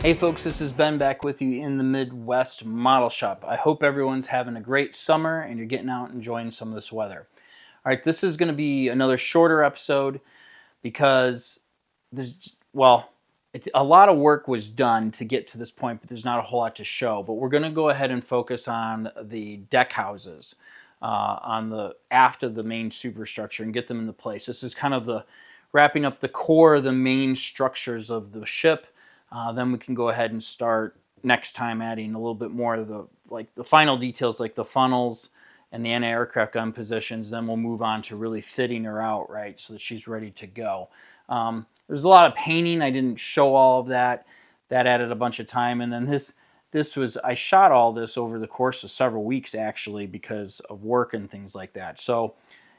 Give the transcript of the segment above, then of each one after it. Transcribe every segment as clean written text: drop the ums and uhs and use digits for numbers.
Hey folks, this is Ben back with you in the Midwest Model Shop. I hope everyone's having a great summer and you're getting out and enjoying some of this weather. All right, this is going to be another shorter episode because a lot of work was done to get to this point, but there's not a whole lot to show. But we're going to go ahead and focus on the deck houses on the aft of the main superstructure and get them into place. This is kind of the wrapping up the core of the main structures of the ship. Then we can go ahead and start next time adding a little bit more of the final details, like the funnels and the anti-aircraft gun positions. Then we'll move on to really fitting her out, right, so that she's ready to go. There's a lot of painting. I didn't show all of that. That added a bunch of time. And then I shot all this over the course of several weeks, actually, because of work and things like that. So,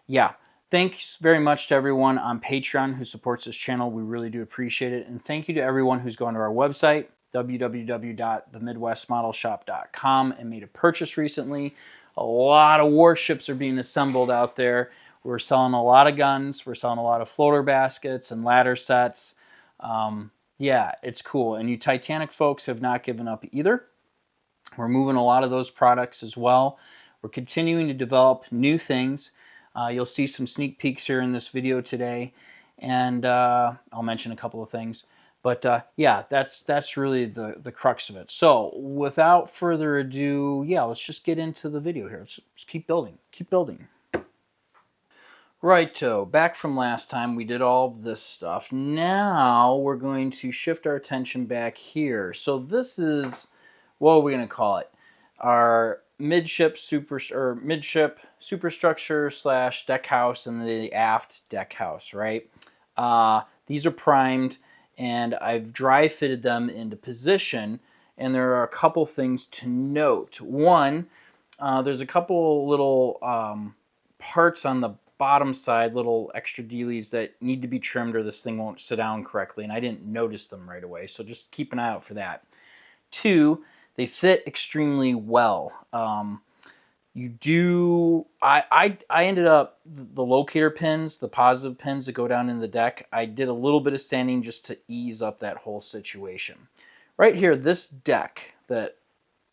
yeah. Thanks very much to everyone on Patreon who supports this channel. We really do appreciate it. And thank you to everyone who's gone to our website, www.themidwestmodelshop.com, and made a purchase recently. A lot of warships are being assembled out there. We're selling a lot of guns. We're selling a lot of floater baskets and ladder sets. Yeah, it's cool. And you Titanic folks have not given up either. We're moving a lot of those products as well. We're continuing to develop new things. You'll see some sneak peeks here in this video today, and I'll mention a couple of things. But yeah, that's really the crux of it. So without further ado, yeah, let's just get into the video here. Let's keep building. Keep building. Righto, back from last time, we did all of this stuff. Now we're going to shift our attention back here. So this is, what are we going to call it? Our midship superstructure slash deck house and the aft deck house, right? These are primed, and I've dry fitted them into position, and there are a couple things to note. One, there's a couple little parts on the bottom side, little extra dealies that need to be trimmed or this thing won't sit down correctly, and I didn't notice them right away, so just keep an eye out for that. Two, they fit extremely well. I ended up, the locator pins, the positive pins that go down in the deck, I did a little bit of sanding just to ease up that whole situation. Right here, this deck that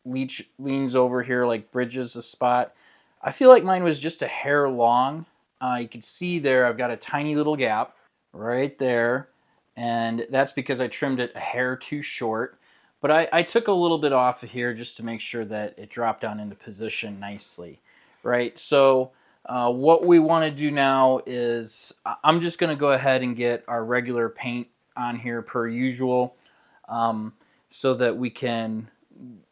leans over here, like bridges the spot, I feel like mine was just a hair long. You can see there I've got a tiny little gap right there, and that's because I trimmed it a hair too short. But I took a little bit off of here just to make sure that it dropped down into position nicely, right? So what we want to do now is I'm just going to go ahead and get our regular paint on here per usual, so that we can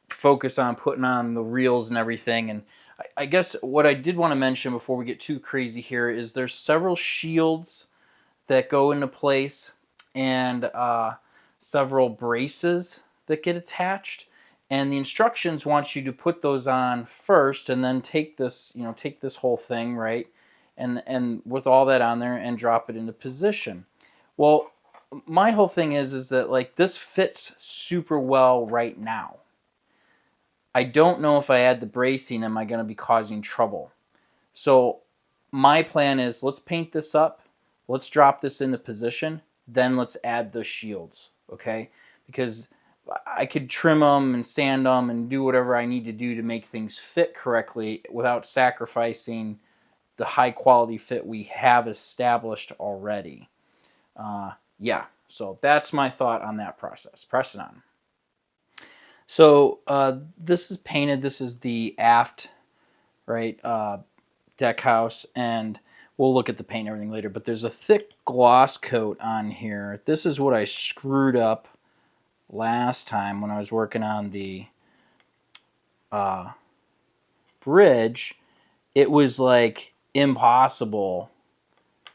focus on putting on the reels and everything. And I guess what I did want to mention before we get too crazy here is there's several shields that go into place and several braces that get attached, and the instructions want you to put those on first and then take this whole thing, right, and with all that on there and drop it into position. Well, my whole thing is that like this fits super well right now. I don't know if I add the bracing, am I going to be causing trouble? So my plan is, let's paint this up, let's drop this into position, then let's add the shields, okay? Because I could trim them and sand them and do whatever I need to do to make things fit correctly without sacrificing the high quality fit we have established already. Yeah, so that's my thought on that process. Press it on. So this is painted. This is the aft, right, deck house, and we'll look at the paint and everything later. But there's a thick gloss coat on here. This is what I screwed up last time when I was working on the bridge. It was like impossible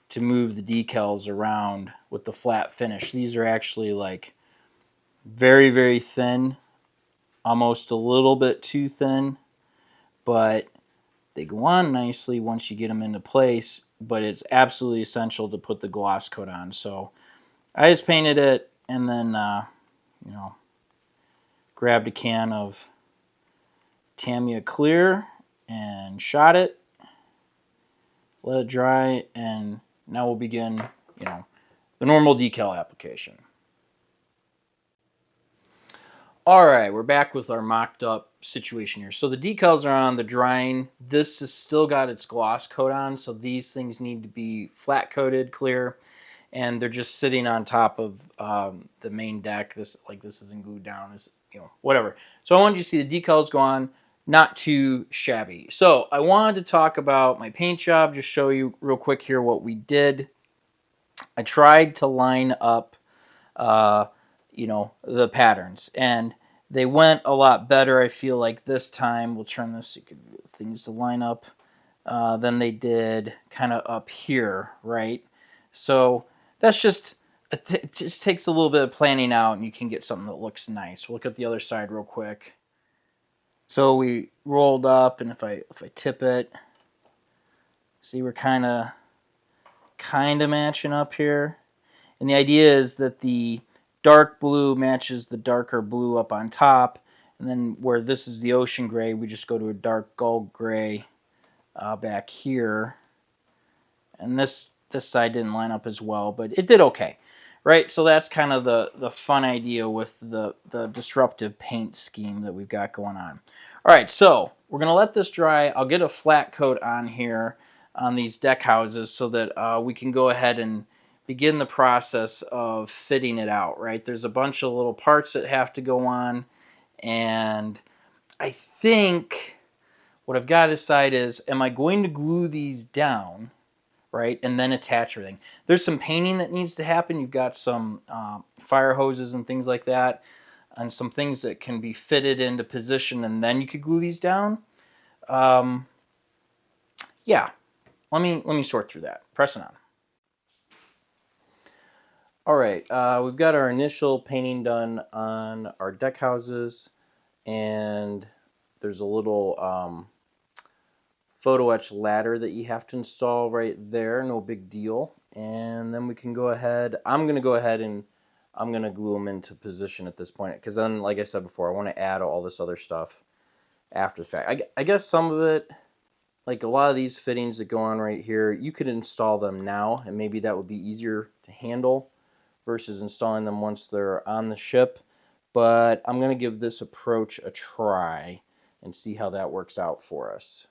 to move the decals around with the flat finish. These are actually like very, very thin. Almost a little bit too thin, but they go on nicely once you get them into place, but it's absolutely essential to put the gloss coat on. So I just painted it and then, grabbed a can of Tamiya Clear and shot it, let it dry, and now we'll begin, the normal decal application. All right, we're back with our mocked up situation here. So the decals are on, the drying. This has still got its gloss coat on, so these things need to be flat coated, clear, and they're just sitting on top of the main deck. This isn't glued down, this, whatever. So I wanted you to see the decals go on, not too shabby. So I wanted to talk about my paint job, just show you real quick here what we did. I tried to line up uh, the patterns, and they went a lot better. I feel like this time, we'll turn this, things to line up, than they did kind of up here, right? So that's just, it just takes a little bit of planning out, and you can get something that looks nice. We'll look at the other side real quick. So we rolled up, and if I tip it, see, we're kind of matching up here. And the idea is that the dark blue matches the darker blue up on top. And then where this is the ocean gray, we just go to a dark gold gray back here. And this side didn't line up as well, but it did okay. Right? So that's kind of the fun idea with the disruptive paint scheme that we've got going on. All right, so we're going to let this dry. I'll get a flat coat on here on these deck houses so that we can go ahead and begin the process of fitting it out, right? There's a bunch of little parts that have to go on, and I think what I've got to decide is, am I going to glue these down, right, and then attach everything? There's some painting that needs to happen. You've got some fire hoses and things like that, and some things that can be fitted into position, and then you could glue these down. Yeah, let me sort through that. Pressing on. All right, we've got our initial painting done on our deck houses, and there's a little photo etch ladder that you have to install right there. No big deal. And then we can go ahead. I'm going to go ahead and I'm going to glue them into position at this point, because then, like I said before, I want to add all this other stuff after the fact. I guess some of it, like a lot of these fittings that go on right here, you could install them now, and maybe that would be easier to handle versus installing them once they're on the ship. But I'm going to give this approach a try and see how that works out for us.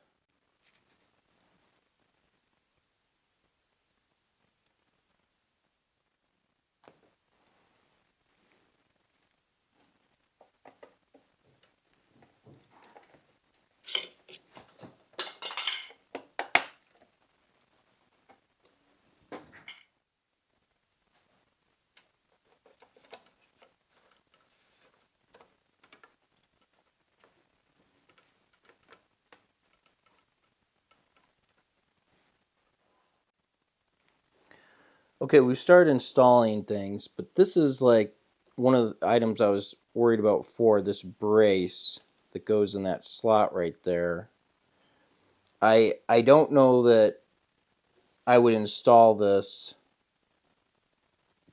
Okay, we've started installing things, but this is like one of the items I was worried about for this brace that goes in that slot right there. I don't know that I would install this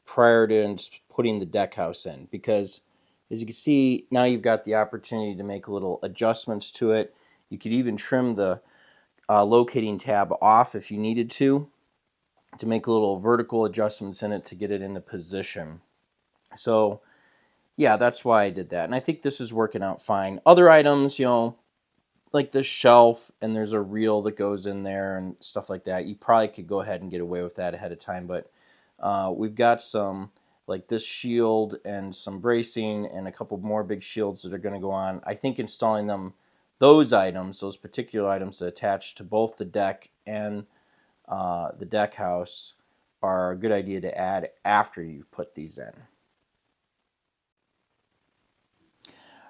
prior to putting the deck house in, because as you can see, now you've got the opportunity to make little adjustments to it. You could even trim the locating tab off if you needed to make little vertical adjustments in it to get it into position. So yeah, that's why I did that. And I think this is working out fine. Other items, like this shelf, and there's a reel that goes in there and stuff like that, you probably could go ahead and get away with that ahead of time. But we've got some, like this shield and some bracing and a couple more big shields that are going to go on. I think installing those particular items that attach to both the deck and the deck house are a good idea to add after you've put these in.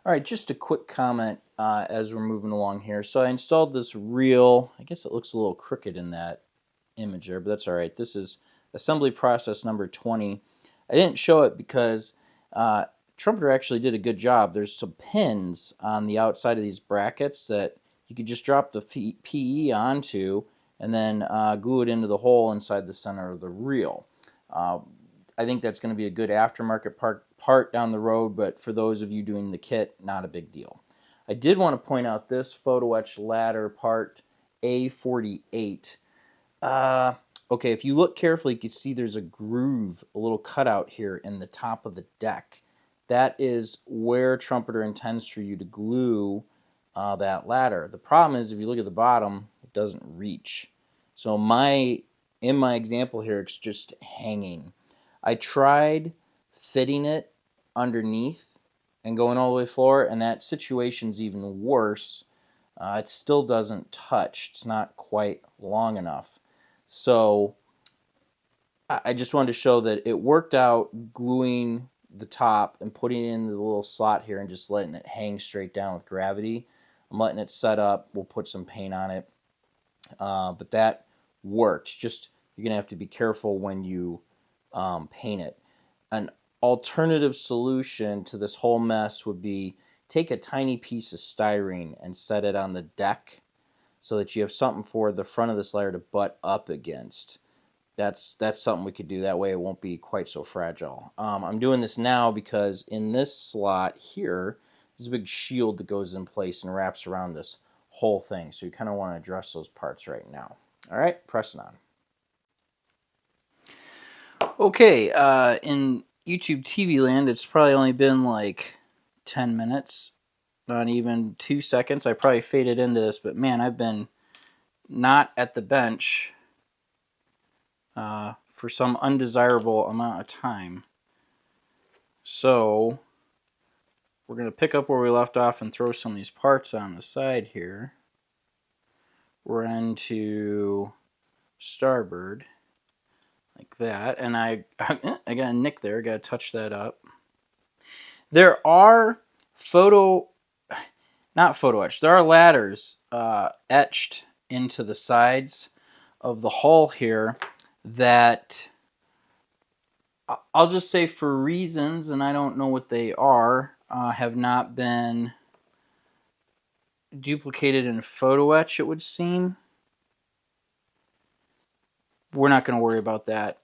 All right, just a quick comment as we're moving along here. So I installed this reel. I guess it looks a little crooked in that image there, but that's all right. This is assembly process number 20. I didn't show it because Trumpeter actually did a good job. There's some pins on the outside of these brackets that you could just drop the PE onto and then glue it into the hole inside the center of the reel. I think that's going to be a good aftermarket part down the road, but for those of you doing the kit, not a big deal. I did want to point out this photo etch ladder part A48. Okay, if you look carefully, you can see there's a groove, a little cutout here in the top of the deck. that is where Trumpeter intends for you to glue that ladder. The problem is if you look at the bottom, it doesn't reach. So in my example here, it's just hanging. I tried fitting it underneath and going all the way floor, and that situation's even worse. It still doesn't touch. It's not quite long enough. So I just wanted to show that it worked out gluing the top and putting it in the little slot here and just letting it hang straight down with gravity. I'm letting it set up. We'll put some paint on it. But that worked. Just you're going to have to be careful when you paint it. An alternative solution to this whole mess would be take a tiny piece of styrene and set it on the deck so that you have something for the front of this ladder to butt up against. That's something we could do. That way it won't be quite so fragile. I'm doing this now because in this slot here, there's a big shield that goes in place and wraps around this whole thing. So you kind of want to address those parts right now. All right, pressing on. Okay, in YouTube TV land, it's probably only been like 10 minutes, not even 2 seconds. I probably faded into this, but man, I've been not at the bench for some undesirable amount of time. So we're going to pick up where we left off and throw some of these parts on the side here. We're into starboard like that, and I got a nick there. Got to touch that up. There are not photo etched. There are ladders etched into the sides of the hull here that I'll just say for reasons, and I don't know what they are, have not been duplicated in photo etch, it would seem. We're not going to worry about that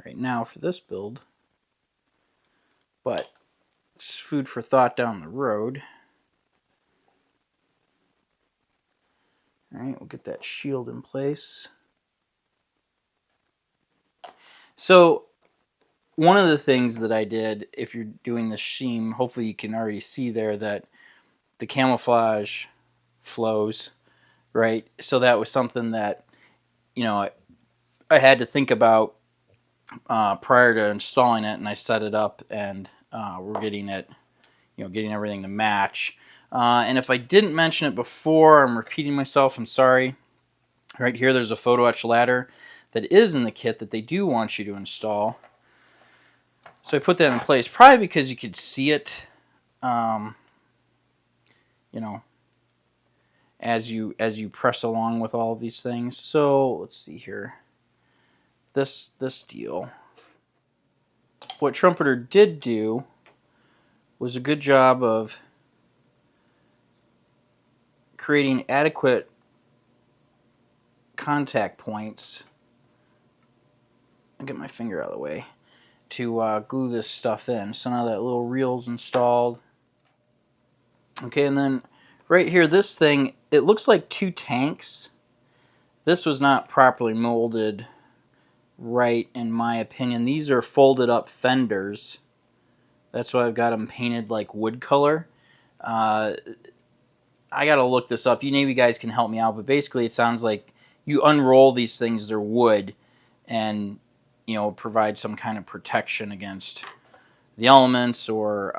right now for this build, but it's food for thought down the road. All right, we'll get that shield in place. So one of the things that I did, if you're doing the sheen, hopefully you can already see there that the camouflage flows, right? So that was something that, you know, I had to think about prior to installing it, and I set it up, and we're getting it, getting everything to match. And if I didn't mention it before, I'm repeating myself, I'm sorry. Right here, there's a photo etch ladder that is in the kit that they do want you to install. So I put that in place, probably because you could see it, as you press along with all of these things. So let's see here. This deal. What Trumpeter did do was a good job of creating adequate contact points. I'll get my finger out of the way to glue this stuff in. So now that little reel's installed. Okay, and then right here, this thing, it looks like 2 tanks. This was not properly molded right, in my opinion. These are folded up fenders. That's why I've got them painted like wood color. I got to look this up. You Navy guys can help me out, but basically it sounds like you unroll these things, they're wood, and provide some kind of protection against the elements, or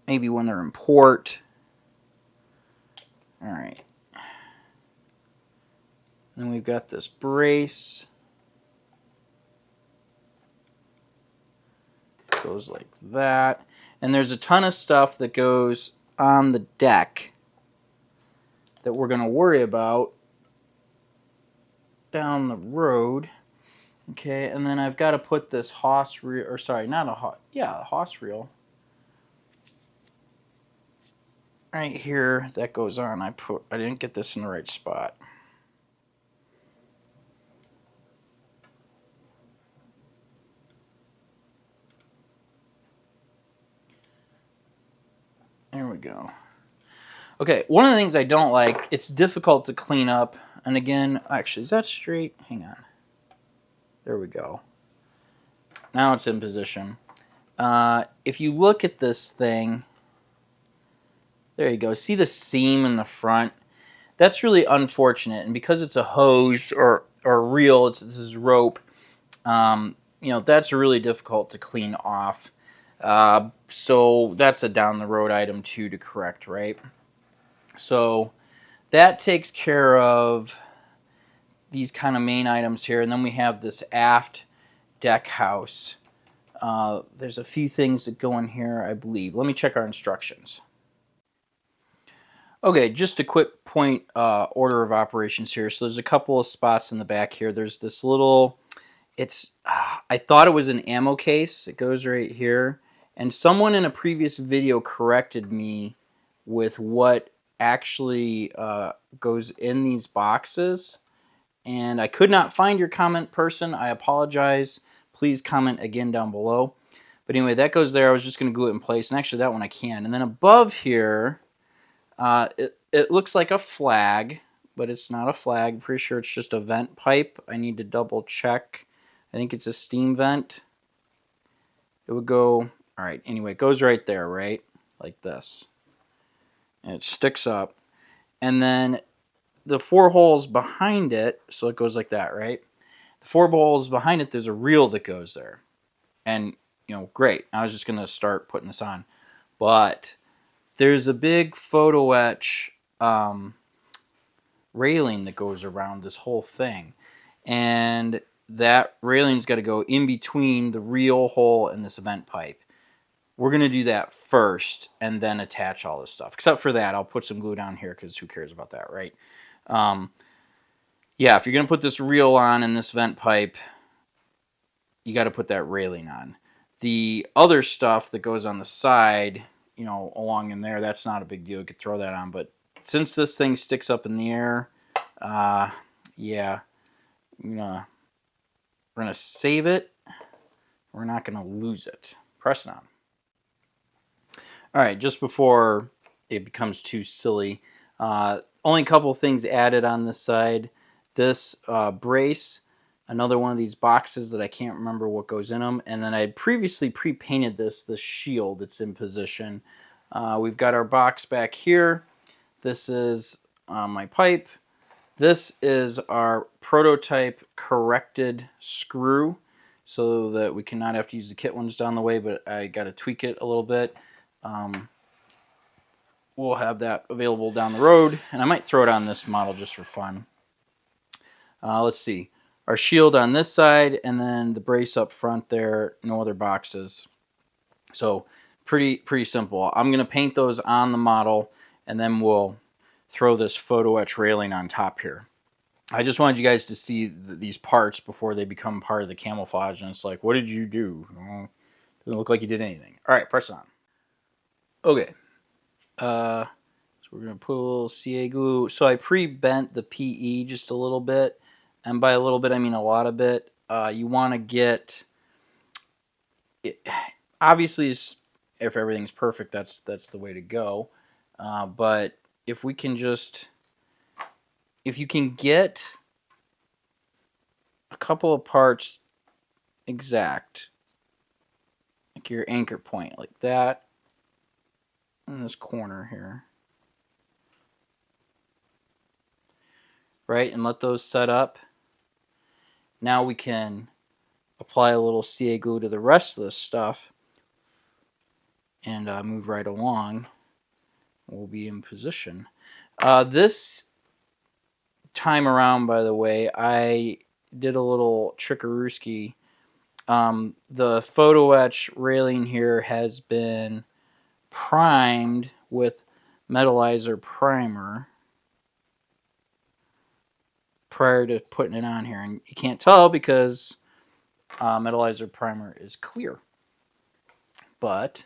maybe when they're in port. All right. Then we've got this brace. Goes like that. And there's a ton of stuff that goes on the deck that we're going to worry about down the road. Okay, and then I've got to put this hawse reel, or sorry, not a hawse reel. Right here, that goes on. I didn't get this in the right spot. There we go. Okay, one of the things I don't like, it's difficult to clean up. And again, actually, is that straight? Hang on. There we go. Now it's in position. If you look at this thing, there you go. See the seam in the front? That's really unfortunate, and because it's a hose or reel, this is rope. You know, that's really difficult to clean off. So that's a down the road item too to correct, right? So that takes care of these kind of main items here, and then we have this aft deck house. There's a few things that go in here, I believe. Let me check our instructions. Okay, just a quick point order of operations here. So there's a couple of spots in the back here. There's this little, I thought it was an ammo case. It goes right here. And someone in a previous video corrected me with what actually goes in these boxes. And I could not find your comment, person. I apologize. Please comment again down below. But anyway, that goes there. I was just going to glue it in place. And actually, that one I can. And then above here, it looks like a flag, but it's not a flag. I'm pretty sure it's just a vent pipe. I need to double check. I think it's a steam vent. It would go, all right, anyway, it goes right there, right? Like this. And it sticks up. And then the 4 holes behind it, so it goes like that, right? The 4 holes behind it, there's a reel that goes there. And, you know, great. I was just going to start putting this on. But there's a big photo etch railing that goes around this whole thing. And that railing's got to go in between the reel hole and this vent pipe. We're going to do that first and then attach all this stuff. Except for that, I'll put some glue down here because who cares about that, right? Yeah, if you're going to put this reel on and this vent pipe, you got to put that railing on. The other stuff that goes on the side, you know, along in there, that's not a big deal. You could throw that on. But since this thing sticks up in the air, yeah, we're gonna save it. We're not gonna lose it. Press it on. All right, just before it becomes too silly, only a couple of things added on this side. This brace, another one of these boxes that I can't remember what goes in them, and then I had previously pre-painted this shield that's in position. We've got our box back here. This is my pipe. This is our prototype corrected screw so that we cannot have to use the kit ones down the way, but I got to tweak it a little bit. We'll have that available down the road, and I might throw it on this model just for fun. Let's see. Our shield on this side, and then the brace up front there, no other boxes. So pretty simple. I'm going to paint those on the model, and then we'll throw this photo etch railing on top here. I just wanted you guys to see these parts before they become part of the camouflage, and it's like, what did you do? Well, doesn't look like you did anything. All right, press it on. Okay. So we're going to put a little CA glue. So I pre-bent the PE just a little bit, and by a little bit I mean a lot of it. You want to get it, obviously, if everything's perfect, that's the way to go. But if we can just, if you can get a couple of parts exact, like your anchor point, like that, in this corner here, right, and let those set up. Now we can apply a little CA glue to the rest of this stuff and move right along. We'll be in position. This time around, by the way, I did a little trickarooski. The photo etch railing here has been primed with metallizer primer prior to putting it on here, and you can't tell because metallizer primer is clear. But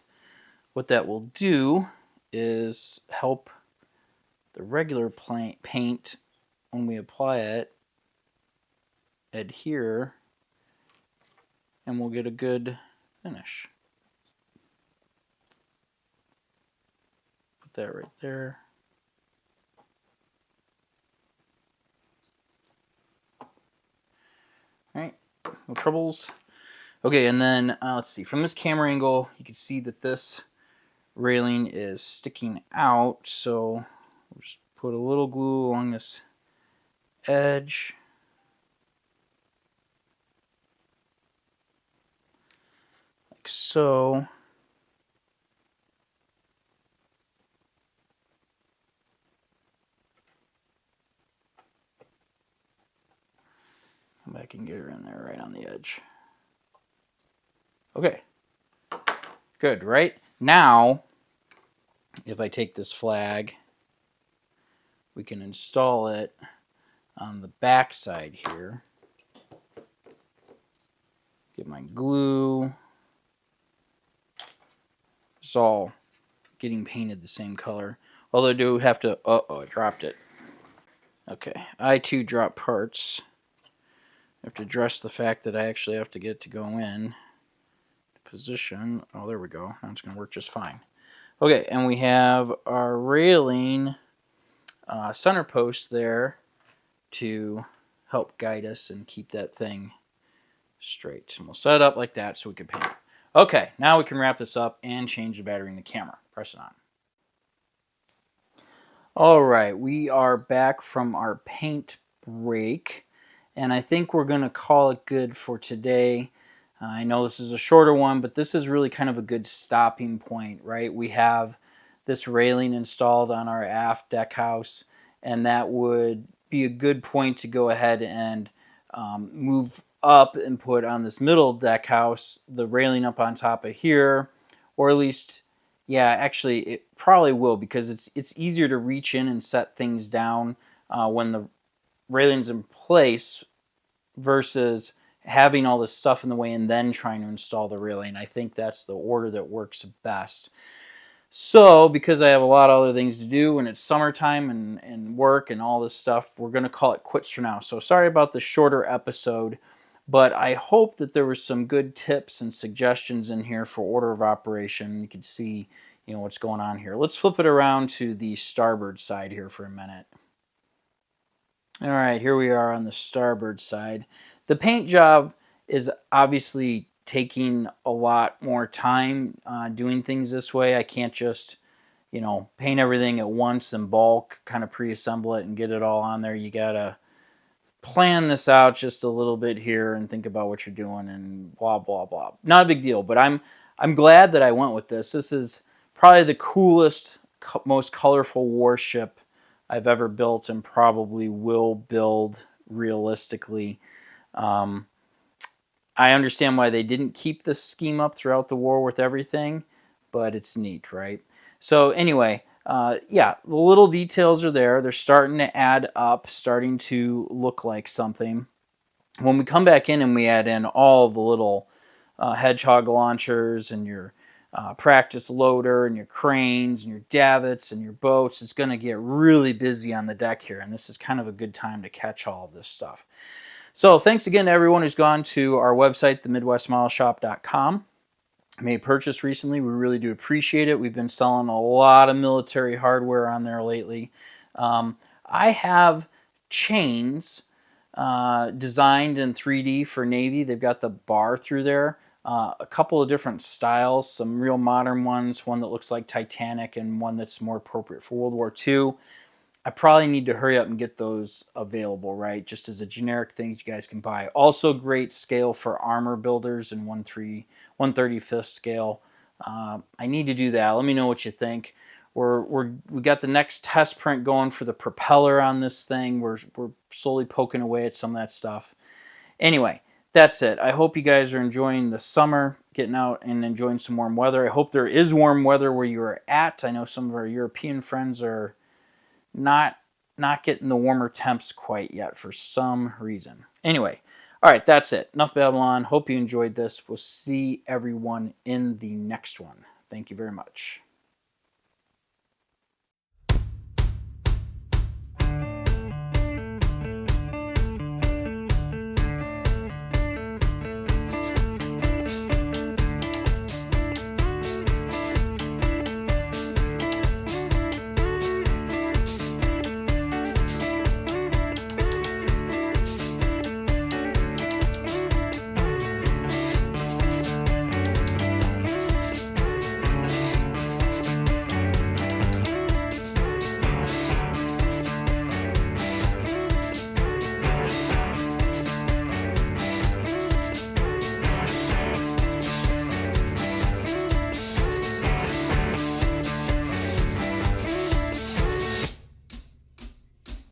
what that will do is help the regular paint, when we apply it, adhere, and we'll get a good finish. Put that right there. All right, no troubles. Okay, and then let's see. From this camera angle, you can see that this railing is sticking out. So we'll just put a little glue along this edge. Like so. Come back and get her in there right on the edge. Okay. Good, right? Now, if I take this flag, we can install it on the back side here. Get my glue. It's all getting painted the same color. Although I do have to... Uh-oh, I dropped it. Okay, I too drop parts. I have to address the fact that I actually have to get it to go in. Position. Oh, there we go. Now it's going to work just fine. Okay, and we have our railing center post there to help guide us and keep that thing straight. And we'll set it up like that so we can paint it. Okay, now we can wrap this up and change the battery in the camera. Press it on. All right, we are back from our paint break, and I think we're going to call it good for today. I know this is a shorter one, but this is really kind of a good stopping point, right? We have this railing installed on our aft deck house, and that would be a good point to go ahead and move up and put on this middle deck house the railing up on top of here, or at least, yeah, actually it probably will, because it's easier to reach in and set things down when the railing's in place versus having all this stuff in the way and then trying to install the railing. I think that's the order that works best. So, because I have a lot of other things to do and it's summertime and work and all this stuff, we're going to call it quits for now. So, sorry about the shorter episode, but I hope that there were some good tips and suggestions in here for order of operation. You can see, what's going on here. Let's flip it around to the starboard side here for a minute. All right, here we are on the starboard side. The paint job is obviously taking a lot more time doing things this way. I can't just, paint everything at once in bulk, kind of pre-assemble it and get it all on there. You got to plan this out just a little bit here and think about what you're doing and blah, blah, blah. Not a big deal, but I'm glad that I went with this. This is probably the coolest, most colorful warship I've ever built and probably will build realistically. I understand why they didn't keep this scheme up throughout the war with everything, but it's neat, right? So anyway, yeah, the little details are there. They're starting to add up, starting to look like something. When we come back in and we add in all the little hedgehog launchers and your practice loader and your cranes and your davits and your boats, it's going to get really busy on the deck here, and this is kind of a good time to catch all of this stuff. So thanks again to everyone who's gone to our website, themidwestmileshop.com. Made purchase recently. We really do appreciate it. We've been selling a lot of military hardware on there lately. I have chains designed in 3D for Navy. They've got the bar through there. A couple of different styles, some real modern ones, one that looks like Titanic and one that's more appropriate for World War II. I probably need to hurry up and get those available, right? Just as a generic thing you guys can buy. Also great scale for armor builders in 1/35th scale. I need to do that. Let me know what you think. We got the next test print going for the propeller on this thing. We're slowly poking away at some of that stuff. Anyway, that's it. I hope you guys are enjoying the summer, getting out and enjoying some warm weather. I hope there is warm weather where you're at. I know some of our European friends are not getting the warmer temps quite yet for some reason. Anyway, all right, that's it. Enough Babylon. Hope you enjoyed this. We'll see everyone in the next one. Thank you very much.